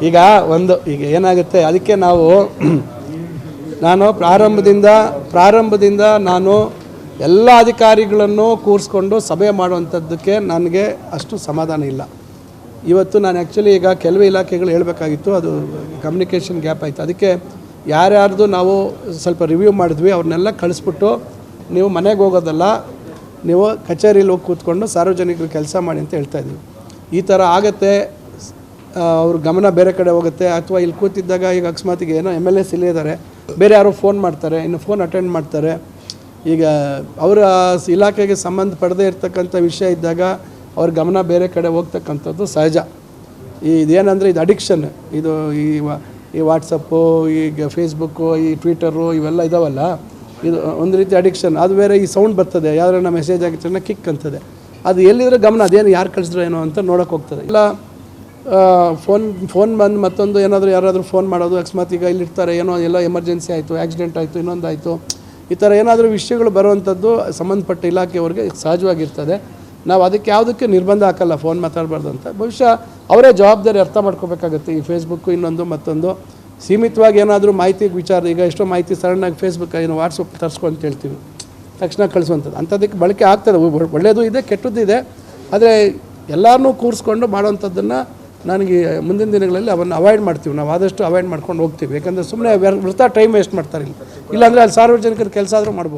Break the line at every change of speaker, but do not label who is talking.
ಈಗ ಏನಾಗುತ್ತೆ ಅದಕ್ಕೆ ನಾನು ಪ್ರಾರಂಭದಿಂದ ನಾನು ಎಲ್ಲ ಅಧಿಕಾರಿಗಳನ್ನು ಕೂರಿಸ್ಕೊಂಡು ಸಭೆ ಮಾಡುವಂಥದ್ದಕ್ಕೆ ನನಗೆ ಅಷ್ಟು ಸಮಾಧಾನ ಇಲ್ಲ. ಇವತ್ತು ನಾನು ಆ್ಯಕ್ಚುಲಿ ಈಗ ಕೆಲವು ಇಲಾಖೆಗಳು ಹೇಳಬೇಕಾಗಿತ್ತು, ಅದು ಕಮ್ಯುನಿಕೇಷನ್ ಗ್ಯಾಪ್ ಆಯಿತು. ಅದಕ್ಕೆ ಯಾರ್ಯಾರ್ದು ನಾವು ಸ್ವಲ್ಪ ರಿವ್ಯೂ ಮಾಡಿದ್ವಿ, ಅವ್ರನ್ನೆಲ್ಲ ಕಳಿಸ್ಬಿಟ್ಟು ನೀವು ಮನೆಗೆ ಹೋಗೋದಲ್ಲ, ನೀವು ಕಚೇರಿಲಿ ಹೋಗಿ ಕೂತ್ಕೊಂಡು ಸಾರ್ವಜನಿಕರು ಕೆಲಸ ಮಾಡಿ ಅಂತ ಹೇಳ್ತಾಯಿದ್ವಿ. ಈ ಥರ ಆಗುತ್ತೆ, ಅವ್ರ ಗಮನ ಬೇರೆ ಕಡೆ ಹೋಗುತ್ತೆ. ಅಥವಾ ಇಲ್ಲಿ ಕೂತಿದ್ದಾಗ ಈಗ ಅಕಸ್ಮಾತಿಗೆ ಏನೋ MLS ಇಲ್ಲಿದ್ದಾರೆ, ಬೇರೆ ಯಾರೋ ಫೋನ್ ಮಾಡ್ತಾರೆ, ಇನ್ನು ಫೋನ್ ಅಟೆಂಡ್ ಮಾಡ್ತಾರೆ. ಈಗ ಅವರ ಇಲಾಖೆಗೆ ಸಂಬಂಧಪಡದೇ ಇರ್ತಕ್ಕಂಥ ವಿಷಯ ಇದ್ದಾಗ ಅವ್ರ ಗಮನ ಬೇರೆ ಕಡೆ ಹೋಗ್ತಕ್ಕಂಥದ್ದು ಸಹಜ. ಇದೇನಂದರೆ ಇದು ಅಡಿಕ್ಷನ್, ಇದು ಈ ವಾಟ್ಸಪ್ಪು, ಈಗ ಫೇಸ್ಬುಕ್ಕು, ಈ ಟ್ವಿಟರು ಇವೆಲ್ಲ ಇದಾವಲ್ಲ, ಇದು ಒಂದು ರೀತಿ ಅಡಿಕ್ಷನ್. ಅದು ಬೇರೆ ಈ ಸೌಂಡ್ ಬರ್ತದೆ, ಯಾವ್ದಾರ ಮೆಸೇಜ್ ಆಗಿತ್ತು ಕಿಕ್ ಅಂತದೆ, ಅದು ಎಲ್ಲಿದ್ರೆ ಗಮನ ಅದೇನು ಯಾರು ಕಳಿಸಿದ್ರು ಏನೋ ಅಂತ ನೋಡೋಕೆ ಹೋಗ್ತದೆ. ಇಲ್ಲ ಫೋನ್ ಬಂದು ಮತ್ತೊಂದು ಯಾರಾದರೂ ಫೋನ್ ಮಾಡೋದು, ಅಕಸ್ಮಾತ್ ಈಗ ಇಲ್ಲಿರ್ತಾರೆ, ಎಲ್ಲ ಎಮರ್ಜೆನ್ಸಿ ಆಯಿತು, ಆಕ್ಸಿಡೆಂಟ್ ಆಯಿತು, ಇನ್ನೊಂದು ಆಯಿತು, ಈ ಥರ ಏನಾದರೂ ವಿಷಯಗಳು ಬರುವಂಥದ್ದು ಸಂಬಂಧಪಟ್ಟ ಇಲಾಖೆಯವ್ರಿಗೆ ಸಹಜವಾಗಿರ್ತದೆ. ನಾವು ಅದಕ್ಕೆ ಯಾವುದಕ್ಕೆ ನಿರ್ಬಂಧ ಹಾಕಲ್ಲ, ಫೋನ್ ಮಾತಾಡಬಾರ್ದು ಅಂತ. ಬಹುಶಃ ಅವರೇ ಜವಾಬ್ದಾರಿ ಅರ್ಥ ಮಾಡ್ಕೋಬೇಕಾಗುತ್ತೆ. ಈ ಫೇಸ್ಬುಕ್ಕು ಇನ್ನೊಂದು ಮತ್ತೊಂದು ಸೀಮಿತವಾಗಿ ಏನಾದರೂ ಮಾಹಿತಿ ವಿಚಾರ, ಈಗ ಎಷ್ಟೋ ಮಾಹಿತಿ ಸಡನ್ನಾಗಿ ಫೇಸ್ಬುಕ್ ವಾಟ್ಸಪ್ ತರಿಸ್ಕೊ ಅಂತ ಹೇಳ್ತೀವಿ, ತಕ್ಷಣ ಕಳಿಸುವಂಥದ್ದು. ಅಂಥದ್ದಕ್ಕೆ ಬಳಕೆ ಆಗ್ತದೆ, ಒಳ್ಳೆಯದು ಇದೆ, ಕೆಟ್ಟದ್ದು ಇದೆ. ಆದರೆ ಎಲ್ಲರನ್ನೂ ಕೂರಿಸ್ಕೊಂಡು ಮಾಡೋವಂಥದ್ದನ್ನು ನನಗೆ ಮುಂದಿನ ದಿನಗಳಲ್ಲಿ ಅವನ್ನು ಅವಾಯ್ಡ್ ಮಾಡ್ತೀವಿ. ನಾವು ಆದಷ್ಟು ಅವಾಯ್ಡ್ ಮಾಡ್ಕೊಂಡು ಹೋಗ್ತೀವಿ. ಯಾಕಂದರೆ ಸುಮ್ಮನೆ ವೃಥಾ ಟೈಮ್ ವೇಸ್ಟ್ ಮಾಡ್ತಾರೆ. ಇಲ್ಲಾಂದರೆ ಅಲ್ಲಿ ಸಾರ್ವಜನಿಕರ ಕೆಲಸ ಆದರೂ ಮಾಡ್ಬೋದು.